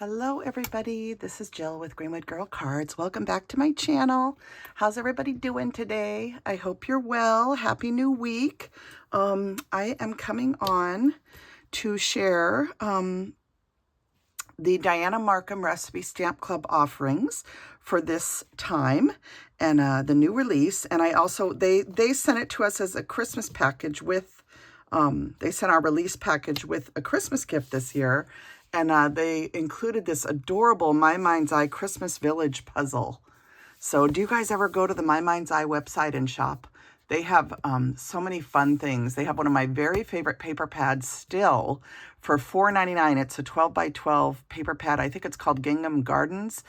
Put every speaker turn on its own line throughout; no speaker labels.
Hello everybody, this is Jill with Greenwood Girl Cards. Welcome back to my channel. How's everybody doing today? I hope you're well. Happy new week. I am coming on to share the Dianna Marcum Recipe Stamp Club offerings for this time and the new release. And I also, they sent it to us as a Christmas package with, they sent our release package with a Christmas gift this year. And they included this adorable My Mind's Eye Christmas Village puzzle. So do you guys ever go to the My Mind's Eye website and shop? They have so many fun things. They have one of my very favorite paper pads still for $4.99. It's a 12 by 12 paper pad. I think it's called Gingham Gardens,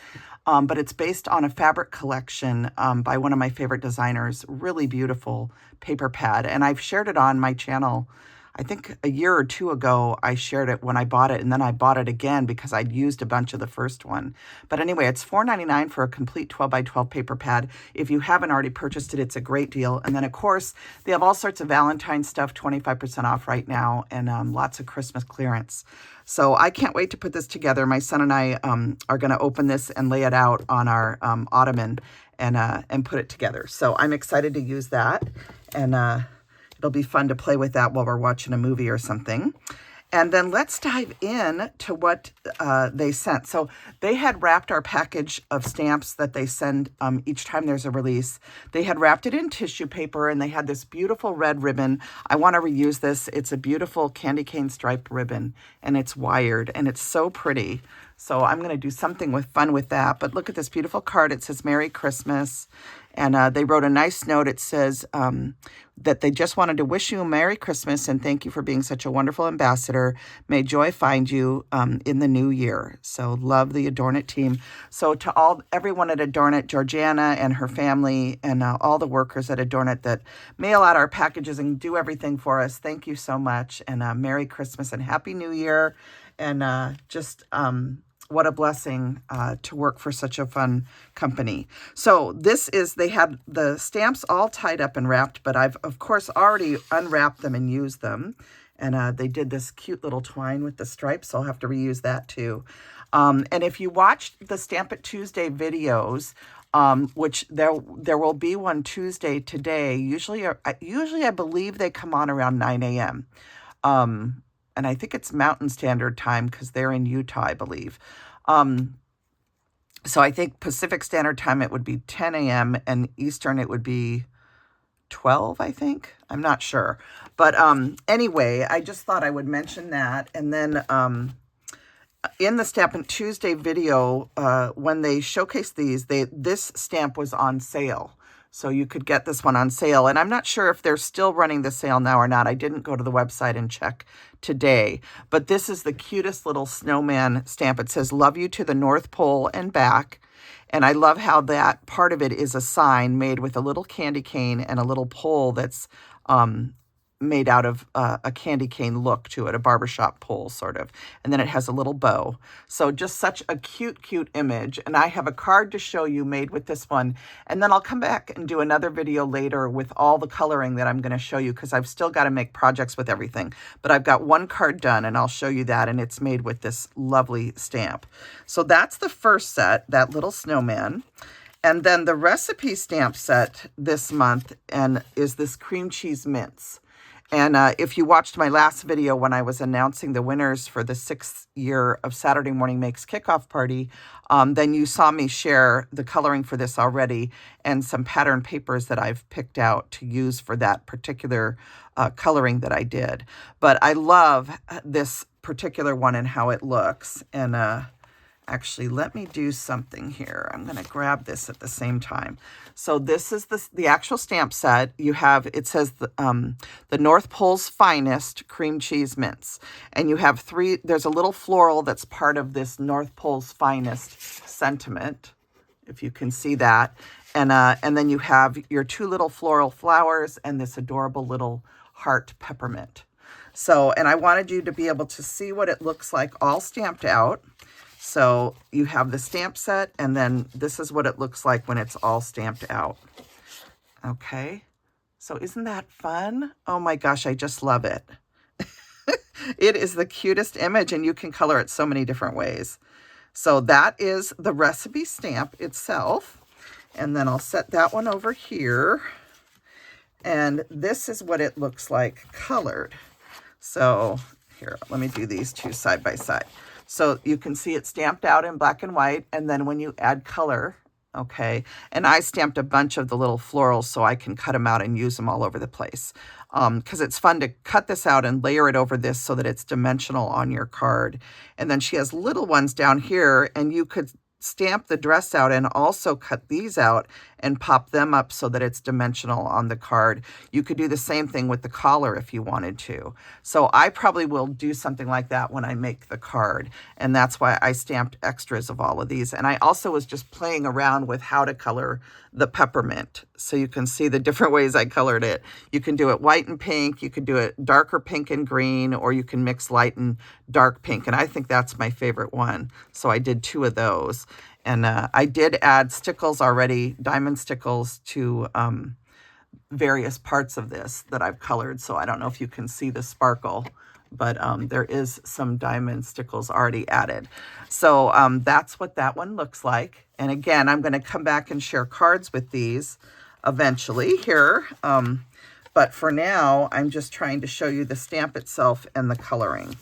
but it's based on a fabric collection by one of my favorite designers. Really beautiful paper pad. And I've shared it on my channel. I think a year or two ago, I shared it when I bought it, and then I bought it again because I'd used a bunch of the first one. But anyway, it's $4.99 for a complete 12 by 12 paper pad. If you haven't already purchased it, it's a great deal. And then, of course, they have all sorts of Valentine's stuff, 25% off right now, and lots of Christmas clearance. So I can't wait to put this together. My son and I are going to open this and lay it out on our ottoman and put it together. So I'm excited to use that, and it'll be fun to play with that while we're watching a movie or something. And then let's dive in to what they sent. So they had wrapped our package of stamps that they send each time there's a release. They had wrapped it in tissue paper, and they had this beautiful red ribbon. I want to reuse this. It's a beautiful candy cane striped ribbon, and it's wired, and it's so pretty. So I'm going to do something fun with that. But look at this beautiful card. It says Merry Christmas. And they wrote a nice note. It says that they just wanted to wish you a Merry Christmas and thank you for being such a wonderful ambassador. May joy find you in the new year. So love the Adornit team. So to everyone at Adornit, Georgiana and her family, and all the workers at Adornit that mail out our packages and do everything for us, thank you so much. And Merry Christmas and Happy New Year. And what a blessing to work for such a fun company. So they had the stamps all tied up and wrapped, but I've, of course, already unwrapped them and used them. And they did this cute little twine with the stripes, so I'll have to reuse that too. And if you watched the Stamp It Tuesday videos, which there will be one Tuesday today, usually I believe they come on around 9 a.m. And I think it's Mountain Standard Time because they're in Utah, I believe. So I think Pacific Standard Time, it would be 10 a.m. and Eastern, it would be 12, I think. I'm not sure. But anyway, I just thought I would mention that. And then in the Stamp It Tuesday video, when they showcased these, this stamp was on sale. So you could get this one on sale. And I'm not sure if they're still running the sale now or not. I didn't go to the website and check today. But this is the cutest little snowman stamp. It says, love you to the North Pole and back. And I love how that part of it is a sign made with a little candy cane and a little pole that's made out of a candy cane look to it, a barbershop pole sort of. And then it has a little bow. So just such a cute, cute image. And I have a card to show you made with this one. And then I'll come back and do another video later with all the coloring that I'm going to show you because I've still got to make projects with everything. But I've got one card done and I'll show you that. And it's made with this lovely stamp. So that's the first set, that little snowman. And then the recipe stamp set this month is this cream cheese mince. And if you watched my last video when I was announcing the winners for the 6th year of Saturday Morning Makes kickoff party, then you saw me share the coloring for this already and some pattern papers that I've picked out to use for that particular coloring that I did. But I love this particular one and how it looks. And actually, let me do something here. I'm going to grab this at the same time. So this is the actual stamp set. You have, it says the North Pole's Finest Cream Cheese Mince. And you have there's a little floral that's part of this North Pole's Finest sentiment, if you can see that. And then you have your two little floral flowers and this adorable little heart peppermint. So, and I wanted you to be able to see what it looks like all stamped out. So you have the stamp set, and then this is what it looks like when it's all stamped out. Okay, so isn't that fun? Oh my gosh, I just love it. It is the cutest image, and you can color it so many different ways. So that is the recipe stamp itself. And then I'll set that one over here. And this is what it looks like colored. So here, let me do these two side by side. So you can see it stamped out in black and white. And then when you add color, okay, and I stamped a bunch of the little florals so I can cut them out and use them all over the place. Because it's fun to cut this out and layer it over this so that it's dimensional on your card. And then she has little ones down here, and you could stamp the dress out and also cut these out and pop them up so that it's dimensional on the card. You could do the same thing with the collar if you wanted to. So I probably will do something like that when I make the card. And that's why I stamped extras of all of these. And I also was just playing around with how to color the peppermint. So you can see the different ways I colored it. You can do it white and pink. You could do it darker pink and green, or you can mix light and dark pink. And I think that's my favorite one. So I did 2 of those. And I did add stickles already, diamond stickles, to various parts of this that I've colored. So I don't know if you can see the sparkle, but there is some diamond stickles already added. So that's what that one looks like. And again, I'm going to come back and share cards with these eventually here. But for now, I'm just trying to show you the stamp itself and the coloring.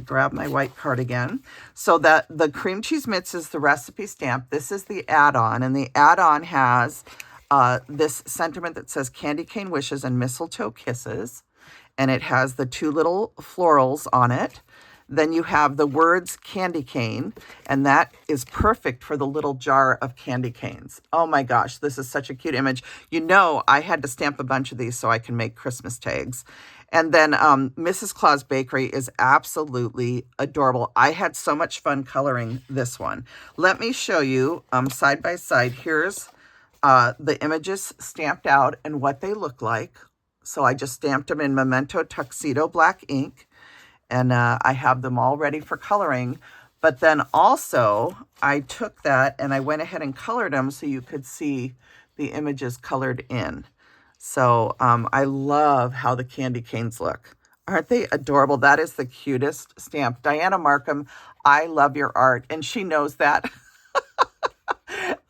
Grab my white card again. So that the cream cheese mitts is the recipe stamp. This is the add-on, and the add-on has this sentiment that says candy cane wishes and mistletoe kisses, and it has the 2 little florals on it. Then you have the words candy cane, and that is perfect for the little jar of candy canes. Oh my gosh, this is such a cute image. You know, I had to stamp a bunch of these so I can make Christmas tags. And then Mrs. Claus Bakery is absolutely adorable. I had so much fun coloring this one. Let me show you side by side. Here's the images stamped out and what they look like. So I just stamped them in Memento Tuxedo black ink. And I have them all ready for coloring. But then also, I took that and I went ahead and colored them so you could see the images colored in. So I love how the candy canes look. Aren't they adorable? That is the cutest stamp. Dianna Marcum, I love your art. And she knows that.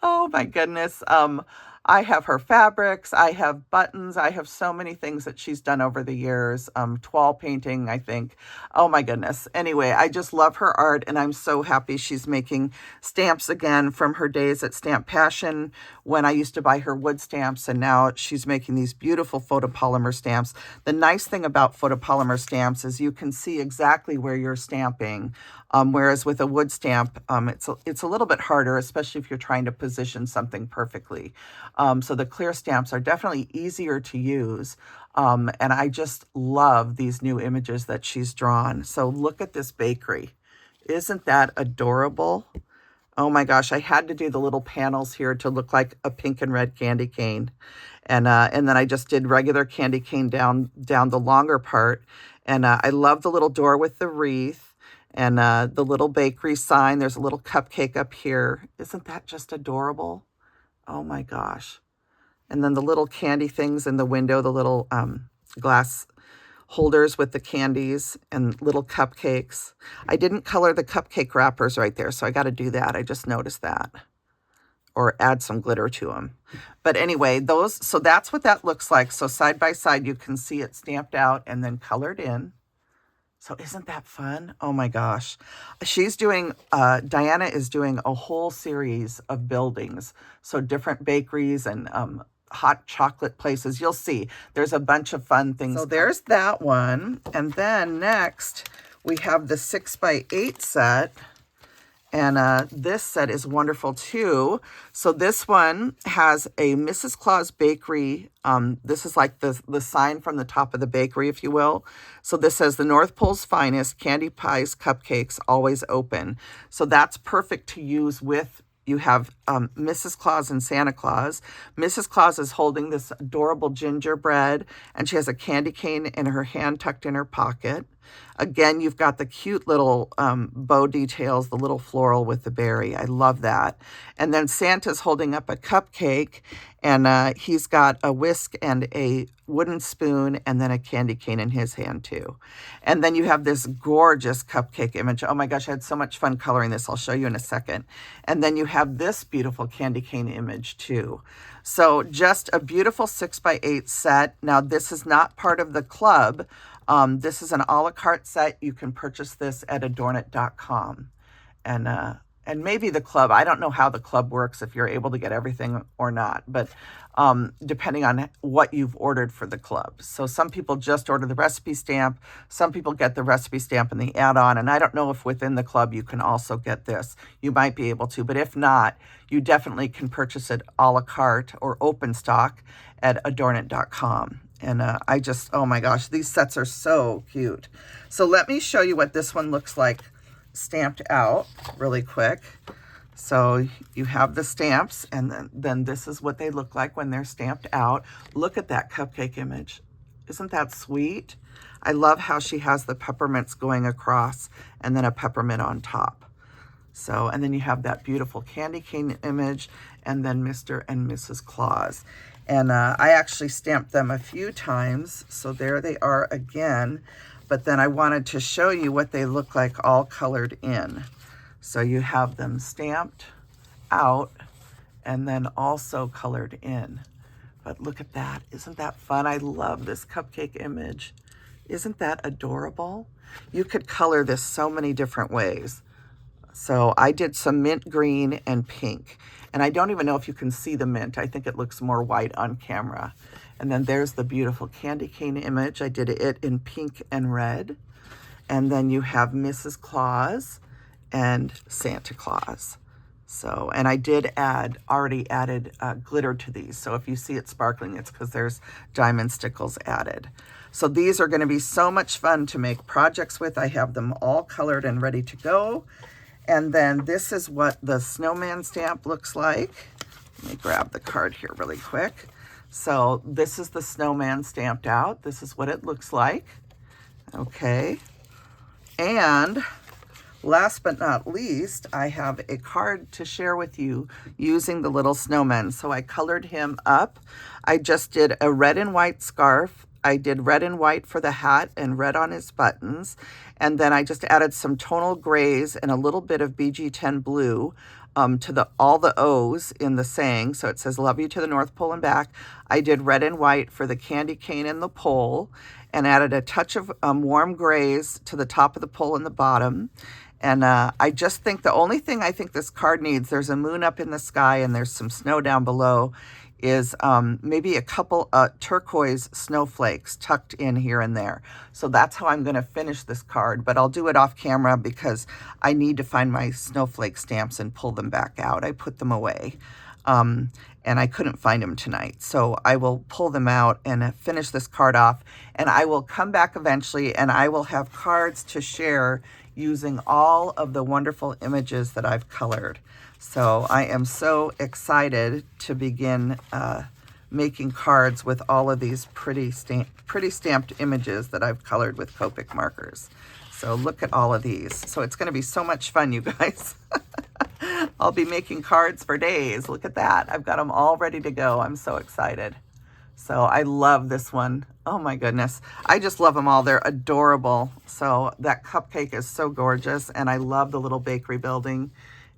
Oh my goodness. I have her fabrics, I have buttons, I have so many things that she's done over the years. Toile painting, I think. Oh my goodness. Anyway, I just love her art, and I'm so happy she's making stamps again from her days at Stamp Passion when I used to buy her wood stamps, and now she's making these beautiful photopolymer stamps. The nice thing about photopolymer stamps is you can see exactly where you're stamping. Whereas with a wood stamp, it's a little bit harder, especially if you're trying to position something perfectly. So the clear stamps are definitely easier to use. And I just love these new images that she's drawn. So look at this bakery. Isn't that adorable? Oh my gosh, I had to do the little panels here to look like a pink and red candy cane. And then I just did regular candy cane down the longer part. And I love the little door with the wreath. And the little bakery sign, there's a little cupcake up here. Isn't that just adorable? Oh my gosh. And then the little candy things in the window, the little glass holders with the candies and little cupcakes. I didn't color the cupcake wrappers right there, so I got to do that. I just noticed that. Or add some glitter to them. But anyway, so that's what that looks like. So side by side, you can see it stamped out and then colored in. So isn't that fun? Oh my gosh. She's doing, Dianna is doing a whole series of buildings. So different bakeries and hot chocolate places. You'll see there's a bunch of fun things. So there's that one. And then next we have the 6x8 set. And this set is wonderful too. So this one has a Mrs. Claus Bakery. This is like the sign from the top of the bakery, if you will. So this says the North Pole's finest candy pies, cupcakes, always open. So that's perfect to use with, you have Mrs. Claus and Santa Claus. Mrs. Claus is holding this adorable gingerbread, and she has a candy cane in her hand tucked in her pocket. Again, you've got the cute little bow details, the little floral with the berry. I love that. And then Santa's holding up a cupcake, and he's got a whisk and a wooden spoon and then a candy cane in his hand too. And then you have this gorgeous cupcake image. Oh my gosh, I had so much fun coloring this. I'll show you in a second. And then you have this beautiful candy cane image too. So just a beautiful 6x8 set. Now this is not part of the club. This is an a la carte set. You can purchase this at Adornit.com. And maybe the club, I don't know how the club works, if you're able to get everything or not, but depending on what you've ordered for the club. So some people just order the recipe stamp. Some people get the recipe stamp and the add-on. And I don't know if within the club you can also get this. You might be able to, but if not, you definitely can purchase it a la carte or open stock at Adornit.com. And I just, oh my gosh, these sets are so cute. So let me show you what this one looks like stamped out really quick. So you have the stamps, and then this is what they look like when they're stamped out. Look at that cupcake image. Isn't that sweet? I love how she has the peppermints going across and then a peppermint on top. So, and then you have that beautiful candy cane image and then Mr. and Mrs. Claus. And I actually stamped them a few times. So there they are again. But then I wanted to show you what they look like all colored in. So you have them stamped out and then also colored in. But look at that. Isn't that fun? I love this cupcake image. Isn't that adorable? You could color this so many different ways. So I did some mint green and pink. And I don't even know if you can see the mint. I think it looks more white on camera. And then there's the beautiful candy cane image. I did it in pink and red. And then you have Mrs. Claus and Santa Claus. So, and I did already added glitter to these. So if you see it sparkling, it's because there's diamond stickles added. So these are going to be so much fun to make projects with. I have them all colored and ready to go. And then this is what the snowman stamp looks like. Let me grab the card here really quick. So this is the snowman stamped out. This is what it looks like. Okay. And last but not least, I have a card to share with you using the little snowman. So I colored him up. I just did a red and white scarf. I did red and white for the hat and red on his buttons. And then I just added some tonal grays and a little bit of BG10 blue to all the O's in the saying. So it says, love you to the North Pole and back. I did red and white for the candy cane and the pole and added a touch of warm grays to the top of the pole and the bottom. And I just think the only thing I think this card needs, there's a moon up in the sky and there's some snow down below, is maybe a couple turquoise snowflakes tucked in here and there. So that's how I'm going to finish this card, but I'll do it off camera because I need to find my snowflake stamps and pull them back out. I put them away and I couldn't find them tonight. So I will pull them out and finish this card off, and I will come back eventually and I will have cards to share using all of the wonderful images that I've colored. So I am so excited to begin making cards with all of these pretty stamped images that I've colored with Copic markers. So look at all of these. So it's going to be so much fun, you guys. I'll be making cards for days. Look at that. I've got them all ready to go. I'm so excited. So I love this one. Oh my goodness. I just love them all. They're adorable. So that cupcake is so gorgeous. And I love the little bakery building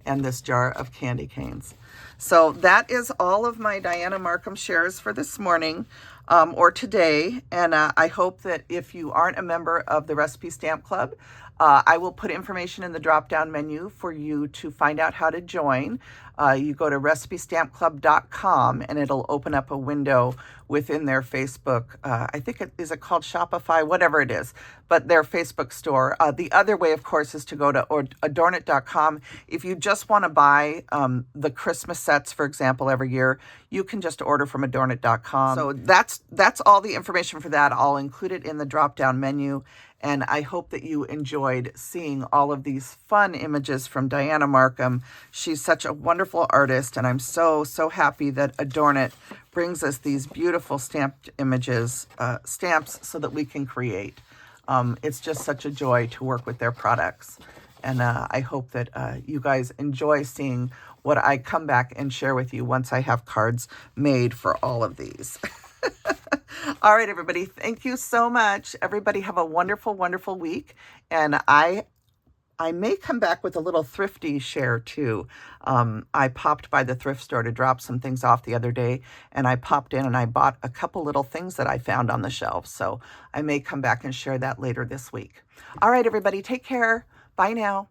and this jar of candy canes. So that is all of my Dianna Marcum shares for this morning or today. And I hope that if you aren't a member of the Recipe Stamp Club, I will put information in the drop-down menu for you to find out how to join. You go to recipestampclub.com and it'll open up a window within their Facebook. I think is it called Shopify, whatever it is, but their Facebook store. The other way, of course, is to go to Adornit.com. If you just want to buy the Christmas sets, for example, every year, you can just order from Adornit.com. So that's all the information for that. I'll include it in the drop-down menu. And I hope that you enjoyed seeing all of these fun images from Dianna Marcum. She's such a wonderful artist, and I'm so, so happy that Adornit brings us these beautiful stamped images, stamps, so that we can create. It's just such a joy to work with their products. And I hope that you guys enjoy seeing what I come back and share with you once I have cards made for all of these. All right, everybody, thank you so much. Everybody have a wonderful, wonderful week. And I may come back with a little thrifty share too. I popped by the thrift store to drop some things off the other day, and I popped in and I bought a couple little things that I found on the shelves. So I may come back and share that later this week. All right, everybody, take care. Bye now.